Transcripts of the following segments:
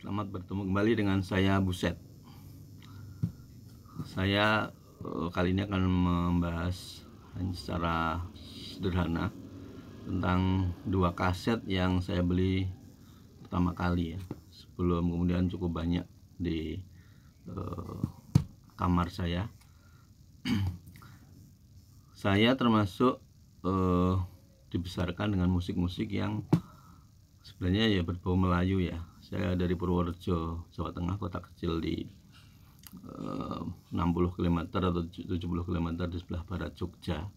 Selamat bertemu kembali dengan saya Buset. Saya kali ini akan membahas secara sederhana tentang dua kaset yang saya beli pertama kali ya, sebelum kemudian cukup banyak di kamar saya. Saya termasuk dibesarkan dengan musik-musik yang sebenarnya ya berbau Melayu ya. Saya dari Purworejo, Jawa Tengah, kota kecil di 60 km atau 70 km di sebelah barat Jogja,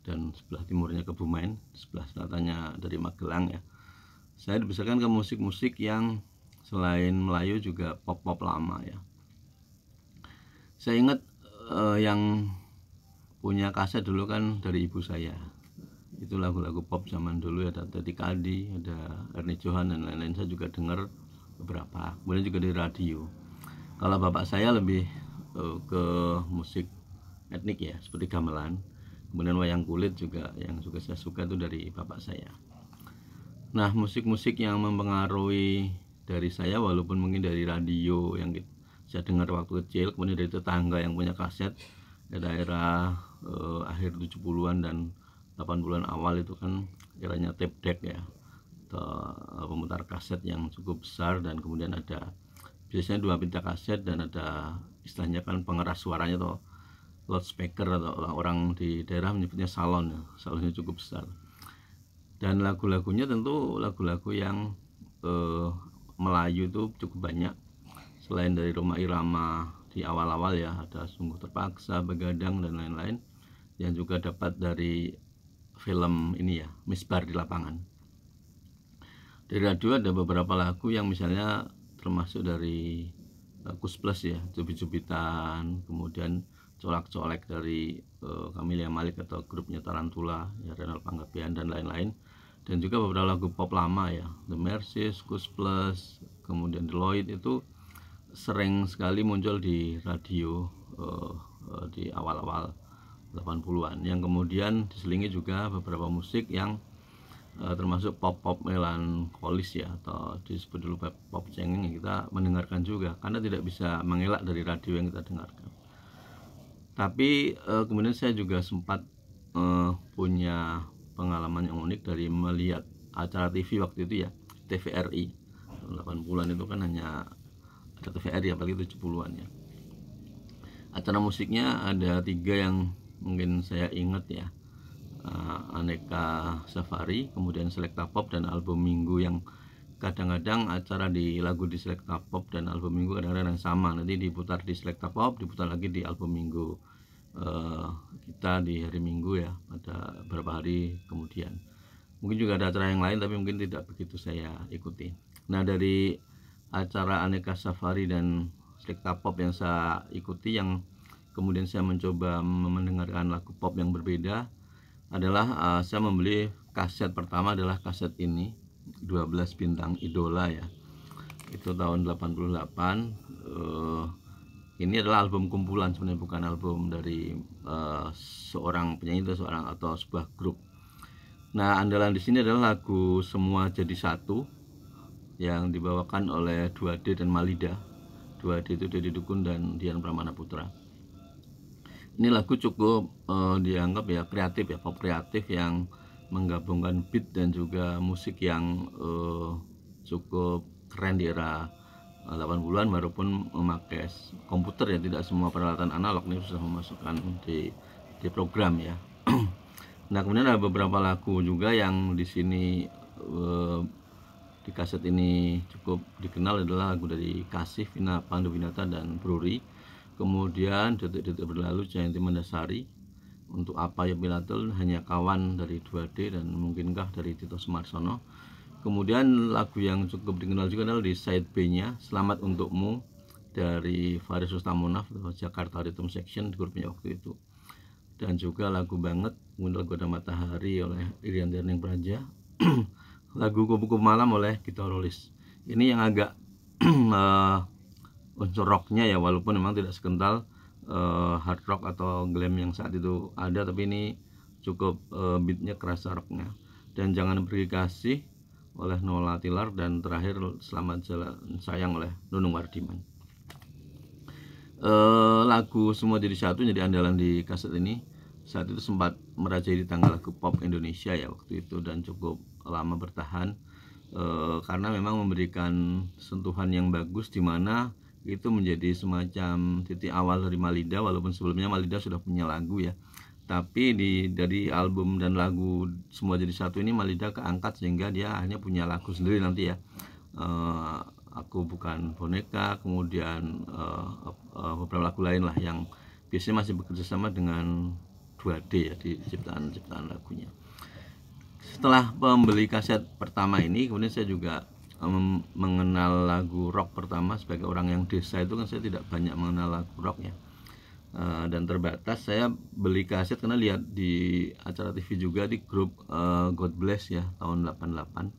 dan sebelah timurnya Kebumen, sebelah selatannya dari Magelang ya. Saya dibesarkan ke musik-musik yang selain Melayu juga pop-pop lama ya. Saya ingat yang punya kaset dulu kan dari ibu saya. Itu lagu-lagu pop zaman dulu ya, ada Teddy Kadi, ada Ernie Johan dan lain-lain. Saya juga dengar beberapa, kemudian juga di radio. Kalau bapak saya lebih ke musik etnik ya, seperti gamelan, kemudian wayang kulit juga yang juga saya suka itu dari bapak saya. Nah, musik-musik yang mempengaruhi dari saya, walaupun mungkin dari radio yang saya dengar waktu kecil, kemudian dari tetangga yang punya kaset di daerah akhir 70-an dan 80-an awal, itu kan eranya tape deck ya, atau pemutar kaset yang cukup besar, dan kemudian ada biasanya 2 pita kaset dan ada istilahnya kan pengeras suaranya atau loudspeaker, atau orang di daerah menyebutnya salon ya. Salonnya cukup besar, dan lagu-lagunya tentu lagu-lagu yang Melayu itu cukup banyak. Selain dari Rhoma Irama di awal-awal ya, ada Sungguh Terpaksa, Begadang dan lain-lain, yang juga dapat dari film ini ya, Misbar di Lapangan. Dari radio ada beberapa lagu yang misalnya termasuk dari Kus Plus ya, Cubit-Cubitan, kemudian Colak-Colek dari Camelia Malik atau grupnya Tarantula ya, Renal Panggabean dan lain-lain. Dan juga beberapa lagu pop lama ya, The Mercies, Kus Plus, kemudian The Lloyd, itu sering sekali muncul di radio di awal-awal 80-an, yang kemudian diselingi juga beberapa musik yang termasuk pop-pop melankolis ya, atau disebut dulu pop cengeng, yang kita mendengarkan juga karena tidak bisa mengelak dari radio yang kita dengarkan. Tapi kemudian saya juga sempat punya pengalaman yang unik dari melihat acara TV waktu itu ya, TVRI. 80-an itu kan hanya ada TVRI, apalagi 70-an ya. Acara musiknya ada 3 yang mungkin saya ingat ya, Aneka Safari, kemudian Selecta Pop, dan Album Minggu, yang kadang-kadang acara di lagu di Selecta Pop dan Album Minggu kadang-kadang sama, nanti diputar di Selecta Pop, diputar lagi di Album Minggu kita di hari Minggu ya, pada beberapa hari kemudian. Mungkin juga ada acara yang lain, tapi mungkin tidak begitu saya ikuti. Nah, dari acara Aneka Safari dan Selecta Pop yang saya ikuti, yang kemudian saya mencoba mendengarkan lagu pop yang berbeda, adalah saya membeli kaset pertama, adalah kaset ini, 12 Bintang Idola ya. Itu tahun 88. Ini adalah album kumpulan sebenarnya, bukan album dari seorang penyanyi atau sebuah grup. Nah, andalan di sini adalah lagu Semua Jadi Satu yang dibawakan oleh 2D dan Malida. 2D itu Deddy Dukun dan Dian Pramana Putra. Ini lagu cukup dianggap ya kreatif ya, pop kreatif, yang menggabungkan beat dan juga musik yang cukup keren di era 80-an, walaupun memakai komputer ya, tidak semua peralatan analog ini susah memasukkan di program ya. Nah, kemudian ada beberapa lagu juga yang di sini di kaset ini cukup dikenal, adalah lagu dari Kasih, Vina Panduwinata dan Bruri. Kemudian Detik-Detik Berlalu, Jayanti Mandasari, Untuk Apa Ya Pilatul, Hanya Kawan dari 2D, dan Mungkinkah dari Tito Sumarsono. Kemudian lagu yang cukup dikenal juga adalah di side B-nya, Selamat Untukmu dari Faris Rustamonaf atau Jakarta Rhythm Section, grupnya waktu itu. Dan juga lagu Banget, kemudian lagu Ada Matahari oleh Irian Derning Praja, lagu Kupu-Kupu Malam oleh Gita Rolis. Ini yang agak unsur rocknya ya, walaupun memang tidak sekental hard rock atau glam yang saat itu ada, tapi ini cukup beatnya kerasa rocknya. Dan Jangan Pergi Kasih oleh Nola Tilar, dan terakhir Selamat Jalan Sayang oleh Nunung Wardiman. Lagu Semua Jadi Satu jadi andalan di kaset ini. Saat itu sempat merajai di tangga lagu pop Indonesia ya waktu itu, dan cukup lama bertahan karena memang memberikan sentuhan yang bagus, di mana itu menjadi semacam titik awal dari Malida, walaupun sebelumnya Malida sudah punya lagu ya. Tapi dari album dan lagu Semua Jadi Satu ini Malida keangkat sehingga dia hanya punya lagu sendiri nanti ya. Aku Bukan Boneka, kemudian beberapa lagu lain lah yang biasanya masih bekerja sama dengan 2D ya di ciptaan lagunya. Setelah membeli kaset pertama ini, kemudian saya juga mengenal lagu rock pertama. Sebagai orang yang desa itu kan saya tidak banyak mengenal lagu rock ya. Dan terbatas saya beli kaset karena lihat di acara TV juga di grup God Bless ya tahun 88,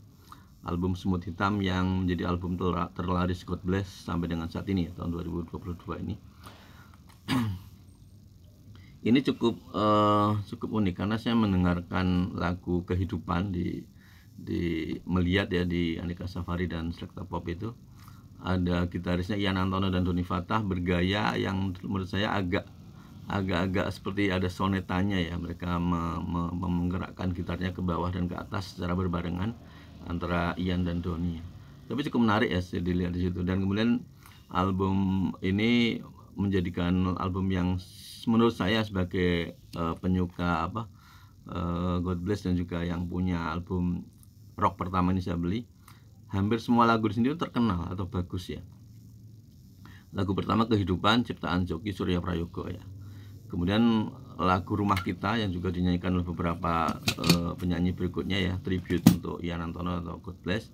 album Semut Hitam yang menjadi album terlaris God Bless sampai dengan saat ini ya, tahun 2022 ini. Ini cukup unik karena saya mendengarkan lagu Kehidupan di melihat ya di Andika Safari dan Selecta Pop itu ada gitarisnya Ian Antono dan Doni Fatah bergaya yang menurut saya agak seperti ada sonetanya ya. Mereka menggerakkan gitarnya ke bawah dan ke atas secara berbarengan antara Ian dan Doni. Tapi cukup menarik ya dilihat di situ. Dan kemudian album ini menjadikan album yang menurut saya sebagai penyuka God Bless dan juga yang punya album rock pertama ini saya beli, hampir semua lagu di sini terkenal atau bagus ya. Lagu pertama Kehidupan ciptaan Joki Surya Prayogo ya. Kemudian lagu Rumah Kita yang juga dinyanyikan oleh beberapa penyanyi berikutnya ya, tribute untuk Ian Antono atau God Bless.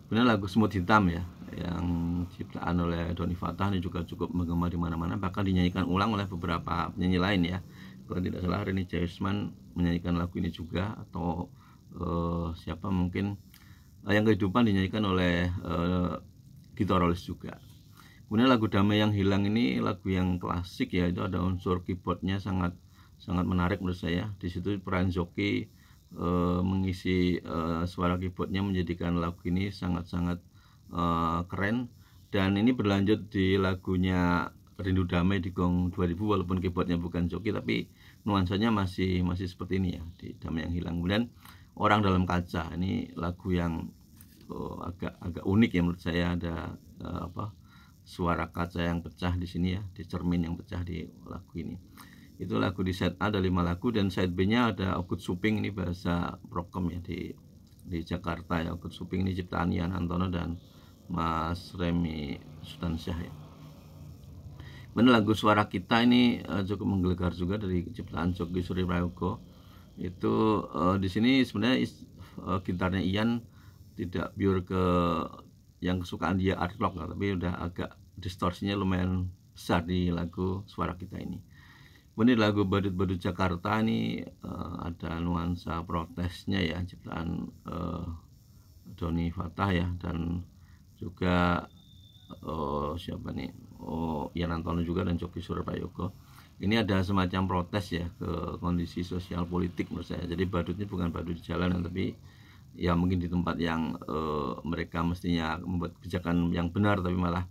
Kemudian lagu Semut Hitam ya yang ciptaan oleh Doni Fatah ini juga cukup menggema di mana-mana, bahkan dinyanyikan ulang oleh beberapa penyanyi lain ya. Kalau tidak salah Rini Jaisman menyanyikan lagu ini juga, atau siapa mungkin yang Kehidupan dinyanyikan oleh Gito Rolis juga. Kemudian lagu Damai Yang Hilang ini lagu yang klasik ya, itu ada unsur keyboardnya sangat menarik menurut saya. Di situ peran joki mengisi suara keyboardnya menjadikan lagu ini sangat keren. Dan ini berlanjut di lagunya Rindu Damai di Gong 2000, walaupun keyboardnya bukan joki tapi nuansanya masih seperti ini ya di Damai Yang Hilang. Kemudian Orang Dalam Kaca ini lagu yang agak unik ya menurut saya. Ada suara kaca yang pecah di sini ya, di cermin yang pecah di lagu ini. Itu lagu di side A ada 5 lagu, dan side B nya ada Okut Suping, ini bahasa prokem ya di Jakarta ya. Okut Suping ini ciptaan Ian Antono dan Mas Remi Sutansyah ya. Kemudian lagu Suara Kita ini cukup menggelegar juga dari ciptaan Joki Surya Prayogo. Itu di sini sebenarnya gitarnya Ian tidak pure ke yang kesukaan dia art rock, tapi udah agak distorsinya lumayan besar di lagu Suara Kita ini. Kemudian lagu Badut-Badut Jakarta ini ada nuansa protesnya ya, ciptaan Doni Fatah ya, dan juga siapa nih, Ian Antono juga dan Joki Surya Prayogo. Ini ada semacam protes ya ke kondisi sosial politik menurut saya. Jadi badutnya bukan badut di jalanan, tapi ya mungkin di tempat yang mereka mestinya membuat kebijakan yang benar, tapi malah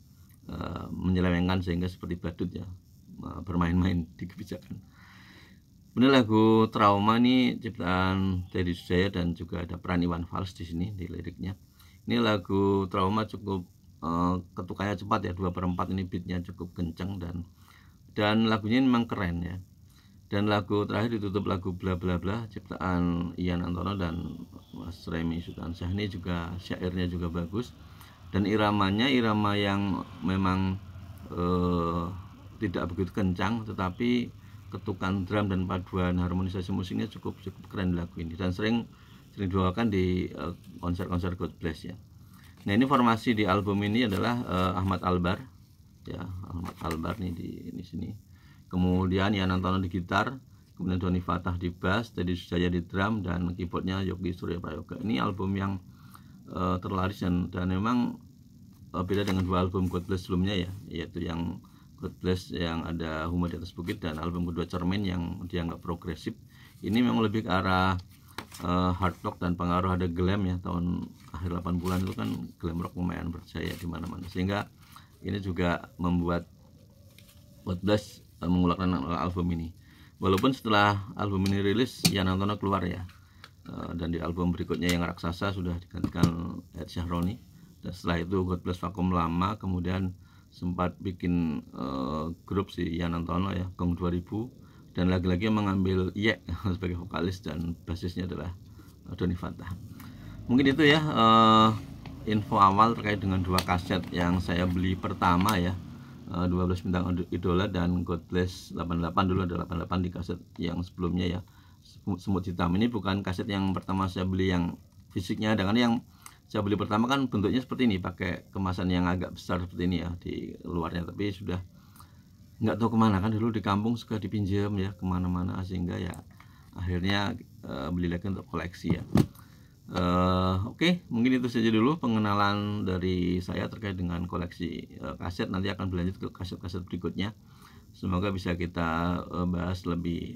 menyelewengkan sehingga seperti badut ya, bermain-main di kebijakan. Kemudian lagu Trauma ini ciptaan Teddy Sujaya dan juga ada peran Iwan Fals di sini di liriknya. Ini lagu Trauma cukup ketukannya cepat ya, 2/4 ini beatnya cukup kencang, dan lagunya memang keren ya. Dan lagu terakhir ditutup lagu Bla Bla Bla ciptaan Ian Antono dan Mas Remi Sutansyah, ini juga syairnya juga bagus, dan iramanya irama yang memang tidak begitu kencang, tetapi ketukan drum dan paduan harmonisasi musiknya cukup keren di lagu ini, dan sering dibawakan di konser-konser God Bless ya. Nah, ini formasi di album ini adalah Ahmad Albar ya, Ahmad Albar nih di sini. Kemudian Ian Antono di gitar, kemudian Doni Fatah di bass, Teddy Sujaya di drum, dan keyboardnya Joki Surya Prayogo. Ini album yang terlaris dan memang beda dengan 2 album God Bless sebelumnya ya, yaitu yang God Bless yang ada Humor di Atas Bukit dan album kedua Cermin yang dianggap progresif. Ini memang lebih ke arah hard rock dan pengaruh ada glam ya, tahun akhir 80-an itu kan glam rock lumayan berjaya di mana-mana, sehingga ini juga membuat God Bless mengeluarkan album ini. Walaupun setelah album ini rilis, Ian Antono keluar ya, dan di album berikutnya yang Raksasa sudah digantikan Ed Sheeran. Dan setelah itu God Bless vakum lama, kemudian sempat bikin grup si Ian Antono ya, Gong 2000, dan lagi-lagi mengambil Ye sebagai vokalis dan basisnya adalah Donny Fatah. Mungkin itu ya info awal terkait dengan dua kaset yang saya beli pertama ya, 12 Bintang Idola dan God Bless 88. Dulu ada 88 di kaset yang sebelumnya ya, Semut Hitam. Ini bukan kaset yang pertama saya beli yang fisiknya ada, karena yang saya beli pertama kan bentuknya seperti ini, pakai kemasan yang agak besar seperti ini ya di luarnya, tapi sudah nggak tahu kemana, kan dulu di kampung suka dipinjam ya kemana-mana, sehingga ya akhirnya beli lagi untuk koleksi ya. Oke, mungkin itu saja dulu pengenalan dari saya terkait dengan koleksi kaset. Nanti akan berlanjut ke kaset-kaset berikutnya. Semoga bisa kita bahas lebih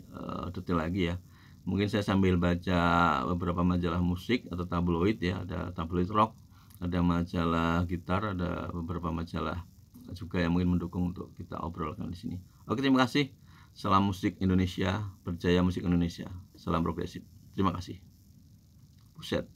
detail lagi ya. Mungkin saya sambil baca beberapa majalah musik atau tabloid ya, ada tabloid rock, ada majalah gitar, ada beberapa majalah juga yang mungkin mendukung untuk kita obrolkan di sini. Oke, terima kasih. Salam musik Indonesia, berjaya musik Indonesia. Salam progresif. Terima kasih. Buset.